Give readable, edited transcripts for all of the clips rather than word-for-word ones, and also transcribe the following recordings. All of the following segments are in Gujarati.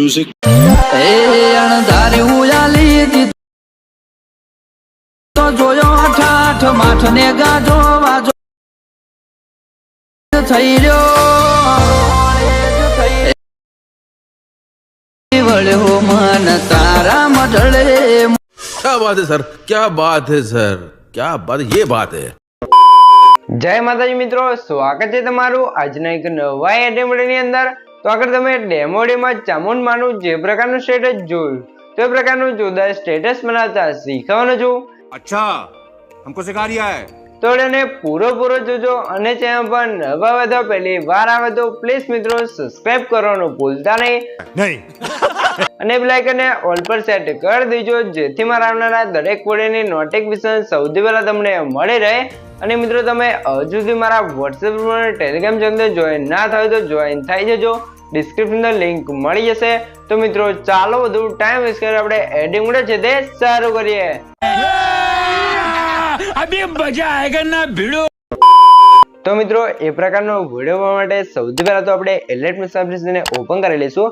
music. એ અણધારી ઉયાલી દીધો જોયો ઠાઠ માઠ ને ગાજો વાજો થઈ રહ્યો વળ્યો મન તારા મઢળે। क्या बात है सर, क्या बात है सर, क्या बात, ये बात है। જય માતાજી મિત્રો, સ્વાગત છે તમારું આજના એક નવા એડેમોડીની અંદર। તો આગળ તમે ડેમોડીમાં ચામુંડમાનું જે પ્રકારનું સ્ટેટસ જોયું તો એ પ્રકારનું જોરદાર સ્ટેટસ બનાવતા શીખવાનું છું। अच्छा, हमको सिखा रिया है। તો એને પૂરો જોજો અને ચેનલ પર નવા હોય તો પહેલી વાર આવે તો પ્લીઝ મિત્રો સબસ્ક્રાઇબ કરવાનું ભૂલતા નહીં અને બેલ આઇકન ને ઓલ પર સેટ કરી દેજો જેથી મારા આવનારા દરેક વિડિયોની નોટિફિકેશન સૌથી પહેલા તમને મળી રહે। અને મિત્રો તમે હજુ સુધી મારા WhatsApp અને Telegram ચેનલ જોઈન ના થાય તો જોઈન થઈ જજો, ડિસ્ક્રિપ્શનમાં લિંક મળી જશે। તો મિત્રો ચાલો વધુ ટાઈમ વેસ્ટ કરી આપણે એડિંગ છે તે શરૂ કરીએ। अभी मजा आएगा ना भिड़ो। તો મિત્રો એ પ્રકારનો વિડિયો બનાવવા માટે સૌથી પહેલા તો આપણે એલેટ મેસ એપ્લિકેશનને ઓપન કરી લઈશું।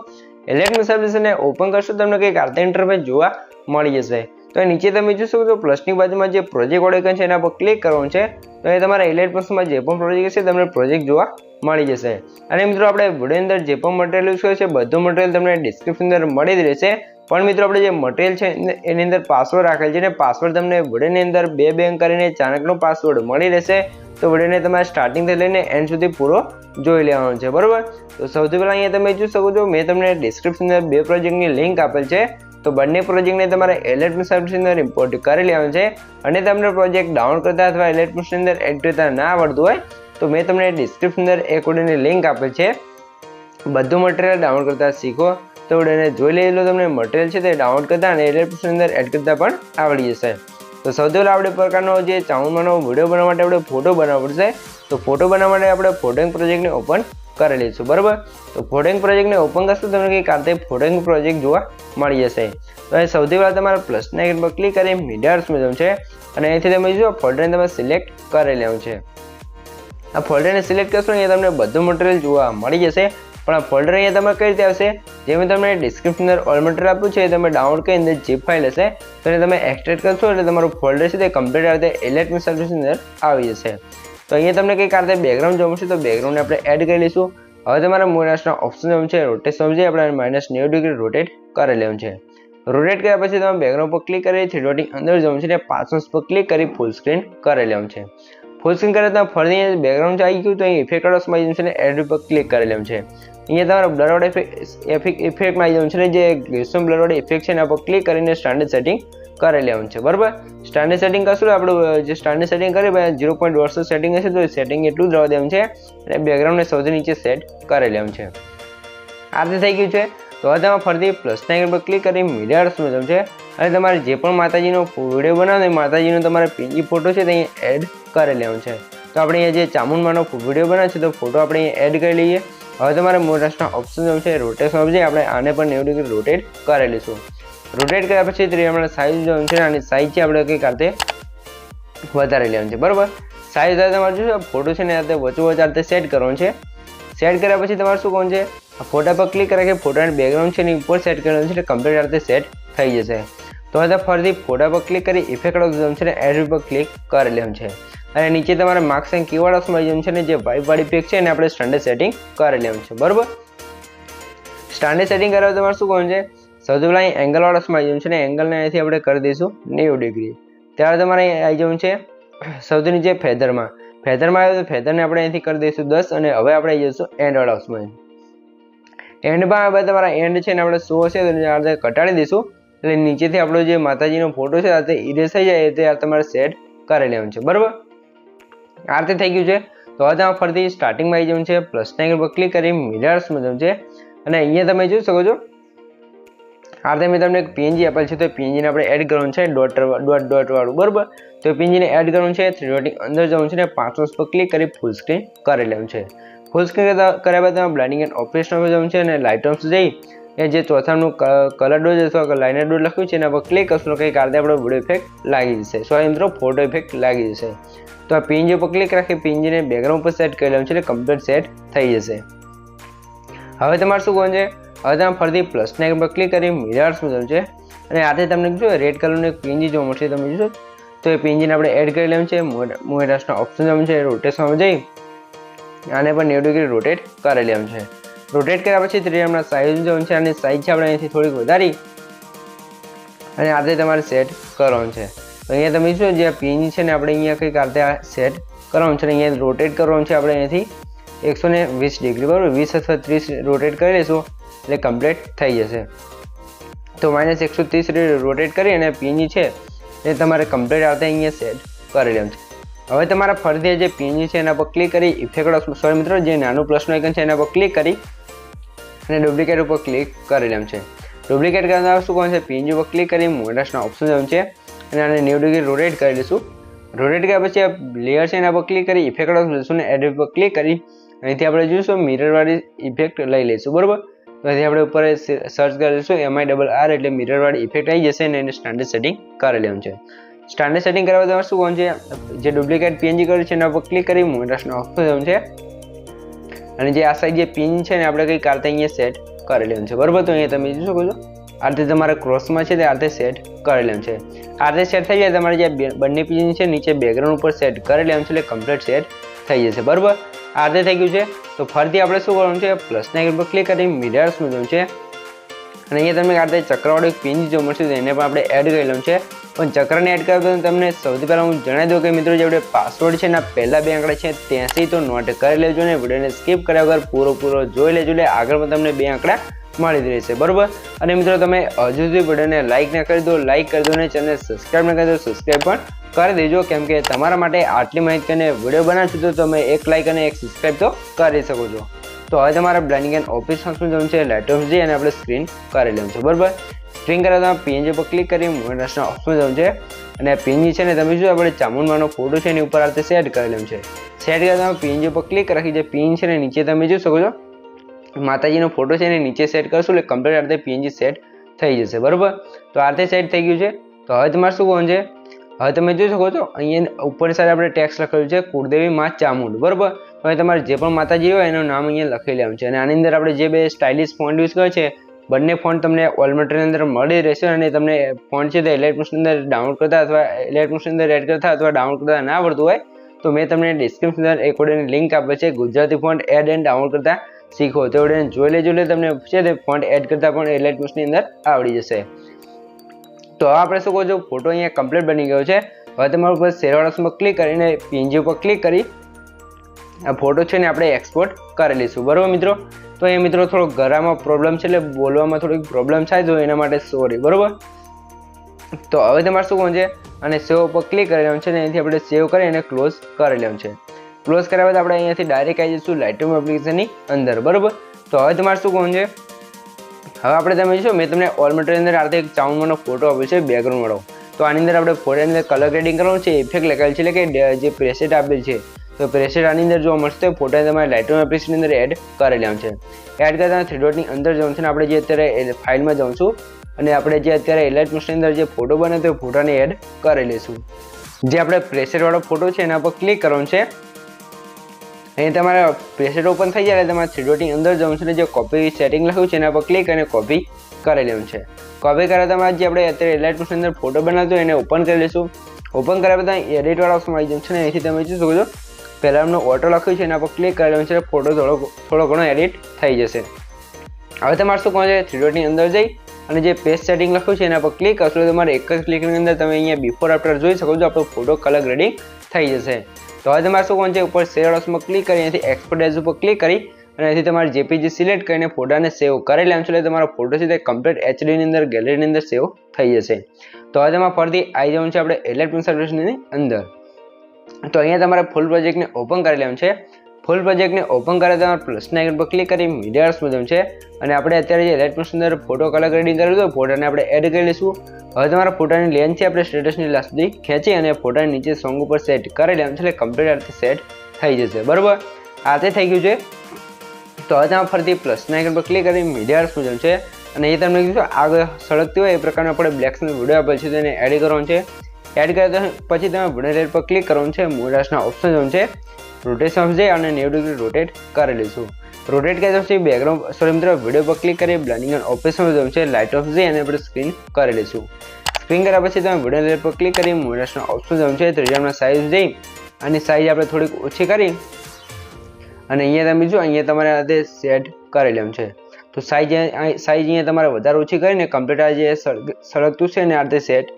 એલેટ મેસ એપ્લિકેશનને ઓપન કરશો તમને કંઈક આ ઇન્ટરફેસ જોવા મળી જશે। તો નીચે તમે જોશો તો પ્લસની બાજુમાં જે પ્રોજેક્ટ આઇકન છે એના પર ક્લિક કરવાનું છે। તો એ તમારા એલેટ મેસમાં જે પણ પ્રોજેક્ટ છે તમને પ્રોજેક્ટ જોવા મળી જશે। અને મિત્રો આપણે વિડિયોની અંદર જે પણ મટીરીયલ યુઝ કર્યું છે બધું મટીરીયલ તમને ડિસ્ક્રિપ્શન અંદર મળી જ રહેશે। પણ મિત્રો આપણે જે મટીરીયલ છે એની અંદર પાસવર્ડ રાખેલ છે ને પાસવર્ડ તમને વિડિયોની અંદર 2 અંક કરીને 4 અંકનો પાસવર્ડ મળી રહેશે। તો વિડિયોને તમારે સ્ટાર્ટિંગથી લઈને એન્ડ સુધી પૂરો જોઈ લેવાનો છે, બરોબર। તો સૌથી પહેલા અહીંયા તમે જોઈ શકો છો મેં તમને ડિસ્ક્રિપ્શનમાં 2 પ્રોજેક્ટની લિંક આપેલ છે। તો બંને પ્રોજેક્ટને તમારે એલેટ મેસ એપ્લિકેશનની અંદર ઇમ્પોર્ટ કરી લેવાનું છે। અને તમને પ્રોજેક્ટ ડાઉનલોડ કરતા અથવા એલેટ મેસની અંદર એડ કરતા ના આવડતું હોય તો મેં તમને ડિસ્ક્રિપ્શન અંદર એક વિડિયોની લિંક આપેલ છે, બધું મટીરીયલ ડાઉનલોડ કરતા શીખો। તો વિડિયોને જોઈ લેલો તમને મટીરીયલ છે તે ડાઉનલોડ કરતા અને એલેટ મેસની અંદર એડ કરતા પણ આવડી જશે। તો સૌથી પહેલા આપણે પ્રકારનો જે ચામુંડમાનો વિડીયો બનાવવા માટે આપણે ફોટો બનાવવો પડશે। તો ફોટો બનાવવા માટે આપણે ફોટોઇંગ પ્રોજેક્ટને ઓપન કરી લઈશું, બરાબર। તો ફોટોઇંગ પ્રોજેક્ટને ઓપન કરશો તમને કંઈક આ રીતે ફોટોઇંગ પ્રોજેક્ટ જોવા મળી જશે। તો એ સૌથી પહેલા તમારે પ્લસના આઇકન પર ક્લિક કરી મીડિયાર્સ મેં છે અને અહીંથી તમે જો ફોલ્ડરને તમે સિલેક્ટ કરી લેવું છે। આ ફોલ્ડરને સિલેક્ટ કરશો અહીંયા તમને બધું મટીરીયલ જોવા મળી જશે। પણ આ ફોલ્ડર અહીંયા તમારે કઈ રીતે આવશે, જે મેં તમને ડિસ્ક્રિપ્શન અંદર ઓલ મટીરીયલ આપ્યું છે તમે ડાઉનલોડ કરી અંદર zip ફાઇલ હશે તો એને તમે એક્સટ્રેક્ટ કરશો એટલે તમારું ફોલ્ડર છે તે કમ્પ્લીટ આ રીતે એલેટ મેસ એપ્લિકેશન અંદર આવી જશે। તો અહીંયા તમને કંઈક આ રીતે બેકગ્રાઉન્ડ જોવું છે તો બેકગ્રાઉન્ડને આપણે એડ કરી લઈશું। હવે તમારા મોનાસના ઓપ્શન જેવું છે રોટેશન છે આપણે -90 ડિગ્રી રોટેટ કરી લેવું છે। રોટેટ કર્યા પછી તમે બેકગ્રાઉન્ડ પર ક્લિક કરી 3 ડોટની અંદર જવું છે ને પાસવર્ડ પર ક્લિક કરી ફૂલ સ્ક્રીન કરી લેવું છે। ફૂલ સ્ક્રીન કર્યા તમે ફરી બેકગ્રાઉન્ડ આવી ગયું તો અહીં ઇફેક્ટ વાળા જવું છે ને એડ પર ક્લિક કરી લેવું છે। અહીંયા તમારે બ્લર વાળા ઇફેક્ટમાં આવી જવું છે ને જે ગ્રેસ્યુમ બ્લર વાળી ઇફેક્ટ છે એના પર ક્લિક કરીને સ્ટાન્ડર્ડ સેટિંગ કરી લેવું છે, બરાબર। સ્ટાન્ડર્ડ સેટિંગ કરશું આપણું જે સ્ટાન્ડર્ડ સેટિંગ કરી 0.8 સેટિંગ હશે તો સેટિંગ એટલું જ રહેવા દેવું છે અને બેકગ્રાઉન્ડને સૌથી નીચે સેટ કરી લેવું છે। આ રીતે થઈ ગયું છે। તો હવે તમે ફરીથી પ્લસના આઇકન પર ક્લિક કરી મીડિયાર્સમાં જવું છે અને તમારે જે પણ માતાજીનો વિડીયો બનાવો માતાજીનો તમારે પીજી ફોટો છે તે અહીંયા એડ કરી લેવું છે। તો આપણે અહીંયા જે ચામુંડમાનો વિડીયો બનાવે છે તો ફોટો આપણે અહીંયા એડ કરી લઈએ। હવે તમારે મોટાસના ઓપ્શન જેવું છે રોટેશન છે આપણે આને પણ 90 ડિગ્રી રોટેટ કરી લઈશું। રોટેટ કર્યા પછી આપણે સાઇઝ જેવું છે અને સાઇઝ છે આપણે કંઈક આ રીતે વધારે લેવાનું છે, બરાબર। સાઇઝ તમારે જોશો ફોટો છે ને આ રીતે વચ્ચે આ રીતે સેટ કરવાનું છે। સેટ કર્યા પછી તમારે શું કરવાનું છે આ ફોટા પર ક્લિક કરી કે ફોટાનું બેકગ્રાઉન્ડ છે એની ઉપર સેટ કરવાનું છે એટલે કમ્પ્લીટ આ રીતે સેટ થઈ જશે। તો હવે ફરીથી ફોટા પર ક્લિક કરી ઇફેક્ટ વાળું છે ને એડ પર ક્લિક કરી લેવાનું છે અને નીચે તમારે માર્ક્સ એન્ડ કીવર્ડ્સ મળી જવું છે ને જે વાઇબ વાળી ઇફેક્ટ છે એને આપણે સ્ટાન્ડર્ડ સેટિંગ કરી લેવું છે, બરાબર। સ્ટાન્ડર્ડ સેટિંગ કરવા તમારે શું કરવાનું છે સૌથી પહેલા અહીં એંગલ વાળામાં આવી જવું છે ને એંગલને અહીંથી આપણે કરી દઈશું 90 ડિગ્રી। ત્યારે તમારે અહીં આવી જવું છે સૌથી નીચે ફેધરમાં આવ્યો તો ફેધરને આપણે અહીંથી કરી દઈશું 10 અને હવે આપણે આવી જઈશું એન્ડ વાળામાં। એન્ડમાં હવે તમારા એન્ડ છે ને આપણે 100 હશે તો આ રીતે ઘટાડી દઈશું એટલે નીચેથી આપણો જે માતાજીનો ફોટો છે આ રીતે ઇરેઝ થઈ જાય તે તમારે સેટ કરી લેવાનું છે, બરાબર। આ રીતે થઈ ગયું છે। તો હવે તમે ફરીથી સ્ટાર્ટિંગમાં આવી જવું છે પ્લસના આઇકન પર ક્લિક કરી મિરર્સમાં જવું છે અને અહીંયા તમે જોઈ શકો છો આ રીતે મેં તમને એક પીએનજી આપેલ છે તો પીએનજીને આપણે એડ કરવાનું છે ડોટ વાળું, બરાબર। તો પીએનજીને એડ કરવાનું છે 3 ડોટની અંદર જવું છે ને પાસવર્ડ પર ક્લિક કરી ફૂલ સ્ક્રીન કરી લેવું છે। ફૂલ સ્ક્રીન કર્યા બાદ તમે બ્લેન્ડિંગ એન્ડ ઓપરેશનમાં જવું છે અને લાઇટમ્સ જઈ એ જે ચોથાનું કલર ડોઝ અથવા લાઇનર ડોઝ લખ્યું છે એના પર ક્લિક કરશો તો કંઈક આ રીતે આપણો વિડીયો ઇફેક્ટ લાગી જશે, સોરી મિત્રો ફોટો ઇફેક્ટ લાગી જશે। તો આ પીએનજી પર ક્લિક રાખી પીએનજીને બેકગ્રાઉન્ડ પર સેટ કરી લેવાનું છે એટલે કમ્પ્લીટ સેટ થઈ જશે। હવે તમારે શું કરવાનું છે હવે તમે ફરીથી પ્લસના આઇકન પર ક્લિક કરી મિરર્સમાં જવું છે અને આતે તમને શું રેડ કલરનું એક પીએનજી જોવા મળશે, તમે જોશો તો એ પીએનજીને આપણે એડ કરી લેવું છે. મોબાઈલના ઓપ્શન જવું છે, રોટેશનમાં જઈ આને પણ 90 ડિગ્રી રોટેટ કરી લેવું છે. રોટેટ કર્યા પછી ત્રિકોણના સાઈઝ જવું છે અને સાઈઝ છે આપણે અહીંથી થોડીક વધારી અને આતે તમારે સેટ કરવાનું છે. તો અહીંયા તમે શું જે પીએનજી છે ને આપણે અહીંયા કંઈક આતે સેટ કરવાનું છે. અહીંયા રોટેટ કરવાનું છે આપણે અહીંયાથી 120 ડિગ્રી, બરાબર 20 અથવા 30 રોટેટ કરી લઈશું એટલે કમ્પ્લીટ થઈ જશે. તો -130 રોટેટ કરી અને પીએનજી છે એ તમારે કમ્પ્લીટ આવતા અહીંયા સેટ કરી લેવાનું છે. હવે તમારા ફરીથી જે પીએનજી છે એના પર ક્લિક કરી ઇફેક્ટ, સોરી મિત્રો, જે નાનું પ્લસનું આઇકન છે એના પર ક્લિક કરી અને ડુપ્લિકેટ ઉપર ક્લિક કરી લેવાનું છે. ડુપ્લિકેટ કરતા શું કરવાનું છે, પીએનજી ઉપર ક્લિક કરી મોબાઈલના ઓપ્શન જવાનું છે અને આને 90 ડિગ્રી રોટેટ કરી લઈશું. રોટેટ કર્યા પછી આ લેયર છે એના પર ક્લિક કરી ઇફેક્ટ લઈશું અને એડિટ પર ક્લિક કરી અહીંથી આપણે જોઈશું મિરરવાળી ઇફેક્ટ લઈ લઈશું, બરાબર. તો અહીંથી આપણે ઉપર સર્ચ કરી લઈશું MIRR એટલે મિરરવાળી ઇફેક્ટ આવી જશે અને એને સ્ટાન્ડર્ડ સેટિંગ કરી લેવાનું છે. સ્ટાન્ડર્ડ સેટિંગ કરવા તમારે શું કરવાનું છે, જે ડુપ્લિકેટ પીએનજી કર્યું છે એના પર ક્લિક કરી મોબાઈલના ઓપ્શન જવાનું છે અને જે આ સાઈડ જે પિન છે ને આપણે કંઈક આરતે અહીંયા સેટ કરી લેવાનું છે, બરાબર. તો અહીંયા તમે જોઈ શકો છો આરતે તમારા ક્રોસમાં છે તે આરતે સેટ કરી લેવાનું છે. આરતે સેટ થઈ જાય તમારે જે બંને પિન છે નીચે બેકગ્રાઉન્ડ ઉપર સેટ કરી લેવાનું છે એટલે કમ્પ્લીટ સેટ થઈ જશે, બરાબર. આરતે થઈ ગયું છે. તો ફરીથી આપણે શું કરવાનું છે, પ્લસના આઇકન પર ક્લિક કરી મિરર્સમાં જવાનું છે અને અહીંયા તમને આરતે ચક્રવાળું એક પિન જોવા મળશે તો એને પણ આપણે એડ કરી લેવાનું છે. પણ ચક્રને એડ કરવા તો તમને સૌથી પહેલાં હું જણાવી દઉં કે મિત્રો જે આપણે પાસવર્ડ છે એના પહેલા 2 આંકડા છે 83 તો નોટ કરી લેજો ને વિડીયોને સ્કીપ કર્યા વગર પૂરો જોઈ લેજો એટલે આગળ પણ તમને 2 આંકડા મળી રહેશે, બરાબર. અને મિત્રો તમે હજુ સુધી વિડીયોને લાઇક ના કરી દો, લાઇક કરી દો અને ચેનલને સબસ્ક્રાઈબ ના કરી દો, સબસ્ક્રાઈબ પણ કરી દેજો કેમ કે તમારા માટે આટલી માહિતી અને વિડીયો બનાવશું તો તમે 1 લાઇક અને 1 સબસ્ક્રાઈબ તો કરી શકો છો. તો હવે તમારા બ્લેન્ડિંગ એન્ડ ઓફિસ ફંક્શન જવાનું છે, લેપટોપ જઈ અને આપણે સ્ક્રીન કરી લેવાનું છે, બરાબર. સ્ક્રીન કરવા તમે પીએનજી પર ક્લિક કરી મોબાઈલના ઓપ્શન જવાનું છે અને પીએનજી છે ને તમે જો આપણે ચામુંડમાનો ફોટો છે એની ઉપર આ રીતે સેટ કરી લેવાનું છે. સેટ કરવા તમે પીએનજી પર ક્લિક રાખી જે પીન છે ને નીચે તમે જોઈ શકો છો માતાજીનો ફોટો છે એને નીચે સેટ કરશું એટલે કમ્પ્લીટ આ રીતે પીએનજી સેટ થઈ જશે, બરાબર. તો આ રીતે સેટ થઈ ગયું છે. તો હવે તમારે શું કરવાનું છે, હવે તમે જોઈ શકો છો અહીંયા ઉપરની સાઈડ આપણે ટેક્સ્ટ લખેલું છે કુળદેવી માં ચામુંડ, બરાબર. તો હવે તમારે જે પણ માતાજી હોય એનું નામ અહીંયા લખી લેવાનું છે અને આની અંદર આપણે જે 2 સ્ટાઇલિશ ફોન્ટ યુઝ કરે છે બંને ફોન્ટ તમને ઓલમેટરની અંદર મળી રહેશે અને તમને ફોન્ટ છે તે ઇલેક્ટ્રોનિક્સની અંદર ડાઉનલોડ કરતા અથવા ઇલેક્ટ્રોનિક્સની અંદર એડ કરતા અથવા ડાઉનલોડ કરતા ના આવડતું હોય તો મેં તમને ડિસ્ક્રિપ્શન અંદર એક વિડીયોની લિંક આપી છે Gujarati font add and download કરતા શીખો, તો વિડીયોને જોઈ લેજો એટલે તમને છે તે ફોન્ટ એડ કરતા પણ ઇલેક્ટ્રોનિક્સની અંદર આવડી જશે. તો હવે આપણે શું કહો છો, ફોટો અહીંયા કમ્પ્લીટ બની ગયો છે. હવે તમારા ઉપર શેરવાળા ઓપ્શનમાં ક્લિક કરીને પીએનજી ઉપર ક્લિક કરી આ ફોટો છે ને આપણે એક્સપોર્ટ કરી લઈશું, બરાબર મિત્રો. તો એ મિત્રો થોડો ગળામાં પ્રોબ્લેમ છે એટલે બોલવામાં થોડીક પ્રોબ્લેમ થાય તો એના માટે સોરી, બરાબર. તો હવે તમારે શું કરવાનું છે અને સેવ ઉપર ક્લિક કરી લેવાનું છે અને અહીંથી આપણે સેવ કરી અને ક્લોઝ કરી લેવાનું છે. ક્લોઝ કર્યા બાદ આપણે અહીંયાથી ડાયરેક્ટ આવી જઈશું લાઇટરૂમ એપ્લિકેશનની અંદર, બરાબર. તો હવે તમારે શું કરવાનું છે, હવે આપણે તમે જોશો મેં તમને ઓલ મટીરિયલ અંદર આ રીતે એક ચાઉન્ડમાંનો ફોટો આપ્યો છે બેકગ્રાઉન્ડ વાળો. તો આની અંદર આપણે ફોટોની અંદર કલર ગ્રેડિંગ કરવાનું છે, ઇફેક્ટ લગાવેલ છે એટલે કે જે પ્રેસેટ આપેલ છે તો પ્રેસેટ આની અંદર જોવા મળશે. ફોટો તમારે લાઇટરૂમ એપ્લિકેશનની અંદર એડ કરી લેવાનું છે. એડ કરતા 3 ડોટની અંદર જવાનું છે અને આપણે જે અત્યારે ફાઇલમાં જવું છું અને આપણે જે અત્યારે ઇલેક્ટ્રોનિક્સની અંદર જે ફોટો બને તો ફોટોને એડ કરી લઈશું. જે આપણે પ્રેસેટ વાળો ફોટો છે એના પર ક્લિક કરવાનું છે. અહીં તમારે પ્રેસેટ ઓપન થઈ જાય એટલે તમારે 3 ડોટની અંદર જવાનું છે અને જે કોપી સેટિંગ લખ્યું છે એના પર ક્લિક અને કોપી કરી લેવાનું છે. કોપી કર્યા તમારે જે આપણે અત્યારે ઇલેક્ટ્રોનિક્સની અંદર ફોટો બનાવતો એને ઓપન કરી લઈશું. ઓપન કર્યા બધા એડિટ વાળા ઓપ્શન આવી જશે ને અહીંથી તમે જોઈ શકો છો પહેલાં એમનો ઓટો લખ્યું છે એના પર ક્લિક કરી લેવાનું છે, ફોટો થોડો ઘણો એડિટ થઈ જશે. હવે તમારે શું કહો છે 3 ડોટની અંદર જઈ અને જે પેજ સેટિંગ લખ્યું છે એના પર ક્લિક કરશો તો તમારે એક જ ક્લિકની અંદર તમે અહીંયા બિફોર આફ્ટર જોઈ શકો છો આપણો ફોટો કલર ગ્રેડિંગ થઈ જશે. તો હવે તમારે શું કરવાનું છે ઉપર શેર ઓપ્શનમાં ક્લિક કરી અહીંથી એક્સપોર્ટ એઝ ઉપર ક્લિક કરી અને અહીંથી તમારે જેપીજી સિલેક્ટ કરીને ફોટાને સેવ કરી લેવાનું છે એટલે તમારો ફોટો છે તે કમ્પ્લીટ એચડીની અંદર ગેલેરીની અંદર સેવ થઈ જશે. તો હવે તમારે ફરીથી આવી જવાનું છે આપણે ઇલેક્ટ્રોનિક સર્વિસની અંદર. તો અહીંયા તમારે ફૂલ પ્રોજેક્ટને ઓપન કરી લેવાનું છે. ફૂલ પ્રોજેક્ટને ઓપન કરે તમારે પ્લસના આઇકન પર ક્લિક કરી મીડિયાર્સમાં જવાનું છે અને આપણે અત્યારે જે ઇલેક્ટ્રોનિક્સની અંદર ફોટો કલર ગ્રેડિંગ કર્યું હતું ફોટાને આપણે એડ કરી લઈશું. હવે તમારા ફોટાની લેન્થ છે આપણે સ્ટેટસની લાસ્ટ સુધી ખેંચી અને ફોટાની નીચે સોંગ ઉપર સેટ કરી લેવાનું છે એટલે કમ્પ્લીટ આ રીતે સેટ થઈ જશે, બરાબર. આ તે થઈ ગયું છે. તો હવે તમે ફરીથી પ્લસના આઇકન પર ક્લિક કરી મીડિયાર્સમાં જવાનું છે અને એ તમને કીધું આગળ સળગતી હોય એ પ્રકારનો આપણે બ્લેક્સનો વિડીયો આપેલ છે તેને એડ કરવાનું છે. એડ કર્યા પછી તમે વિડીયો પર ક્લિક કરવાનું છે, મોરાસના ઓપ્શન જવાનું છે રોટેશન ઓપ્શન જઈ અને 90 ડિગ્રી રોટેટ કરી લઈશું. રોટેટ કર્યા પછી બેકગ્રાઉન્ડ સોરી મિત્રો વિડીયો પર ક્લિક કરી બ્લેન્ડિંગ એન્ડ ઓપરેશન જવું છે લાઇટ ઓફ જઈ અને આપણે સ્ક્રીન કરી લઈશું. સ્ક્રીન કર્યા પછી તમે વિડીયો લેયર પર ક્લિક કરી મોડરેશન ઓપ્શન જવું છે ત્રિજ્યાના સાઇઝ જઈ અને સાઇઝ આપણે થોડીક ઓછી કરી અને અહીંયા તમે જો અહીંયા તમારે આ રીતે સેટ કરી લેવું છે. તો સાઇઝ અહીંયા તમારે વધારે ઓછી કરીને કમ્પ્લીટ આ જે સળગતું છે ને આ રીતે સેટ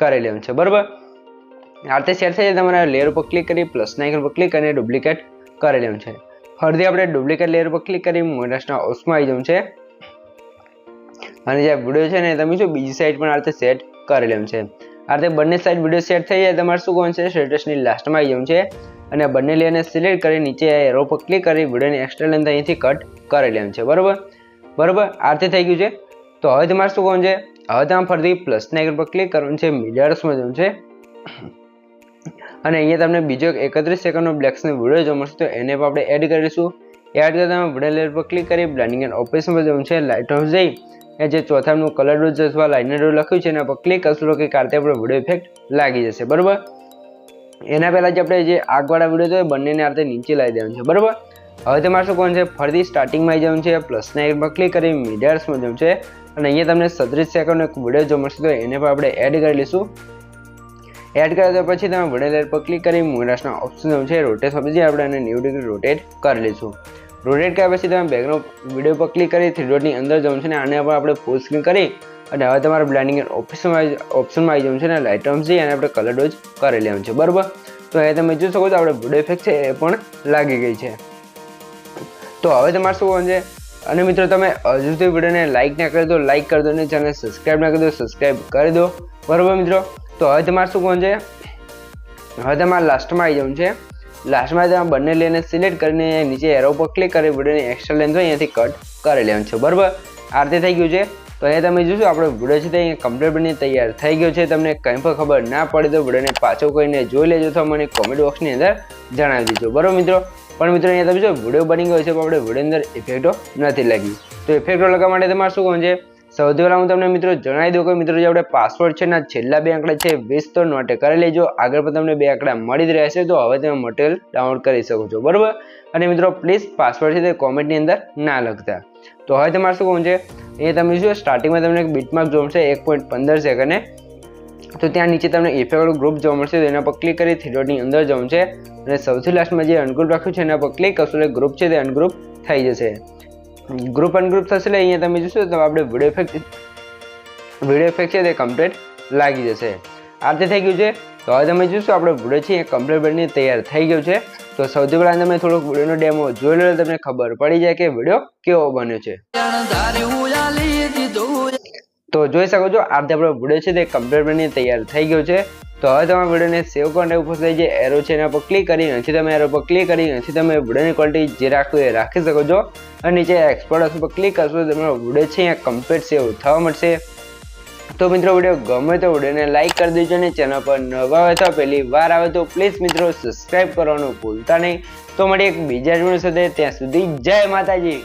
કરી લેવું છે. બરાબર, આ રીતે સેટ થઈ જાય તમારે લેયર ઉપર ક્લિક કરી પ્લસના આઇકન પર ક્લિક કરીને ડુપ્લિકેટ કરી લેવું છે. ફરીથી આપણે ડુપ્લિકેટ લેયર પર ક્લિક કરી મોડરેશનના ઓપ્શનમાં આવી જવું છે અને જે વિડીયો છે ને તમે જો બીજી સાઈડ પણ આ રીતે સેટ કરી લેવું છે. આ રીતે બંને સાઈડ વિડીયો સેટ થઈ જાય તમારે શું કરવાનું છે સ્ટેટસની લાસ્ટમાં આવી જવું છે અને બંને લેયરને સિલેક્ટ કરી નીચે એરો પર ક્લિક કરી વિડીયોની એક્સ્ટ્રા લેન્થ અહીંથી કટ કરી લેવું છે. બરાબર આ રીતે થઈ ગયું છે. તો હવે તમારે શું કરવાનું છે હવે તમારે ફરીથી પ્લસના આઇકન પર ક્લિક કરવાનું છે મીડિયર્સમાં જવું છે અને અહીંયા તમને બીજો 31 સેકન્ડનો બ્લેક્સનો વિડીયો જોવા મળશે તો એને પણ આપણે એડ કરીશું. એડ કરતા તમે વિડીયો લેયર પર ક્લિક કરી બ્લેન્ડિંગ એન્ડ ઓપરેશન પર જવું છે લાઇટ ઓફ જઈ એ જે ચોથાનું કલર ડોઝ અથવા લાઇનર ડોઝ લખ્યું છે એના પર ક્લિક કરશું કે કારતે આપણો વિડીયો ઇફેક્ટ લાગી જશે. બરાબર, એના પહેલાં જે આપણે જે આગવાળા વિડીયો છે બંનેને આ રીતે નીચે લાવી દેવાનું છે. બરાબર, હવે તમારે શું કરવાનું છે ફરીથી સ્ટાર્ટિંગમાં આવી જવાનું છે પ્લસના આઇકન પર ક્લિક કરી મીડિયર્સમાં જવું છે અને અહીંયા તમને 37 સેકન્ડનો એક વિડીયો જોવા મળશે તો એને પણ આપણે એડ કરી લઈશું. એડ કર્યા પછી તમે વિડીયો લેયર પર ક્લિક કરી મોડરેશનના ઓપ્શન છે રોટેટ ઓપ્શન આપણે એને 90 ડિગ્રી રોટેટ કરી લઈશું. રોટેટ કર્યા પછી તમે બેકગ્રાઉન્ડ વિડીયો પર ક્લિક કરી 3 ડોટની અંદર જવું છે ને આને પણ આપણે ફૂલ સ્ક્રીન કરી અને હવે તમારે બ્લેન્ડિંગ ઓપ્શનમાં આવી જવું છે ને લાઇટ ઓફ જઈ અને આપણે કલર ડોઝ કરી લેવાનું છે. બરાબર, તો એ તમે જોઈ શકો છો આપણે વિડીયો ઇફેક્ટ છે એ પણ લાગી ગઈ છે. તો હવે તમારે શું કરવાનું છે અને મિત્રો તમે હજુ સુધી વિડીયોને લાઇક ના કરી દો લાઇક કરી દો અને ચેનલ સબસ્ક્રાઈબ ના કરી દો સબસ્ક્રાઈબ કરી દો. બરાબર મિત્રો, તો હવે તમારે શું કરવાનું છે હવે તમારે લાસ્ટમાં આવી જવું છે. લાસ્ટમાં તમે બંને લેયરને સિલેક્ટ કરીને નીચે એરો પર ક્લિક કરી વિડીયોની એક્સ્ટ્રા લેન્થ હોય અહીંયાથી કટ કરી લેવાનું છે. બરાબર, આ રીતે થઈ ગયું છે. તો અહીંયા તમે જોશો આપણો વિડીયો છે તે અહીંયા કમ્પ્લીટ બની તૈયાર થઈ ગયો છે. તમને કંઈ પણ ખબર ના પડે તો વિડીયોને પાછો કરીને જોઈ લેજો તો મને કોમેન્ટ બોક્સની અંદર જણાવી દેજો. બરાબર મિત્રો, પણ મિત્રો અહીંયા તમે જો વિડીયો બની ગયો છે પણ આપણે વિડીયો અંદર ઇફેક્ટો નથી લાગી. તો ઇફેક્ટો લગાવવા માટે તમારે શું કરવાનું છે સૌથી પહેલાં હું તમને મિત્રો જણાવી દઉં કે મિત્રો જે આપણે પાસવર્ડ છે ને છેલ્લા 2 આંકડા છે 20 તો નોટ કરી લેજો. આગળ પણ તમને 2 આંકડા મળી જ રહેશે તો હવે તમે મટીરિયલ ડાઉનલોડ કરી શકો છો. બરાબર, અને મિત્રો પ્લીઝ પાસવર્ડ છે તે કોમેન્ટની અંદર ના લખતા. તો હવે તમારે શું કરવાનું છે એ તમે જો સ્ટાર્ટિંગમાં તમને એક બીટમાર્ક જોવા મળશે 1.15 સેકન્ડે તો ત્યાં નીચે તમને ઇફેક્ટવાળું ગ્રુપ જોવા મળશે તો એના પર ક્લિક કરી 3 ડોટની અંદર જવું છે અને સૌથી લાસ્ટમાં જે અનગ્રુપ રાખ્યું છે એના પર ક્લિક કરશો એટલે ગ્રુપ છે તે અનગ્રુપ થઈ જશે. ગ્રુપ અનગ્રુપ થશે એટલે અહીંયા તમે જોશો તો આપણે વિડીયો ઇફેક્ટ છે તે કમ્પ્લીટ લાગી જશે. આ રીતે થઈ ગયું છે. તો હવે તમે જોશો આપણો વિડીયો છે એ કમ્પ્લીટ બની તૈયાર થઈ ગયો છે. તો સૌથી પહેલાં તમે થોડોક વિડીયોનો ડેમો જોઈ લો તમને ખબર પડી જાય કે વિડીયો કેવો બન્યો છે. તો જોઈ શકો છો આ રીતે આપણો વિડીયો છે તે કમ્પ્લીટ બની તૈયાર થઈ ગયો છે. તો હવે તમે વિડીયોને સેવ કરીને ઉપર થઈ જે એરો છે એના પર ક્લિક કરી અહીંથી તમે એરો પર ક્લિક કરી અહીંથી તમે વિડીયોની ક્વોલિટી જે રાખવું એ રાખી શકો છો અને નીચે એક્સપોર્ટ ઓપ્શન પર ક્લિક કરશો તો તમારો વિડીયો છે અહીંયા કમ્પ્લીટ સેવ થવા મળશે. તો મિત્રો વિડીયો ગમે તો વિડીયોને લાઇક કરી દેજો અને ચેનલ પર નવા હોય તો પહેલી વાર આવે તો પ્લીઝ મિત્રો સબસ્ક્રાઈબ કરવાનું ભૂલતા નહીં. તો મળી એક બીજા વિડીયો સાથે ત્યાં સુધી જય માતાજી.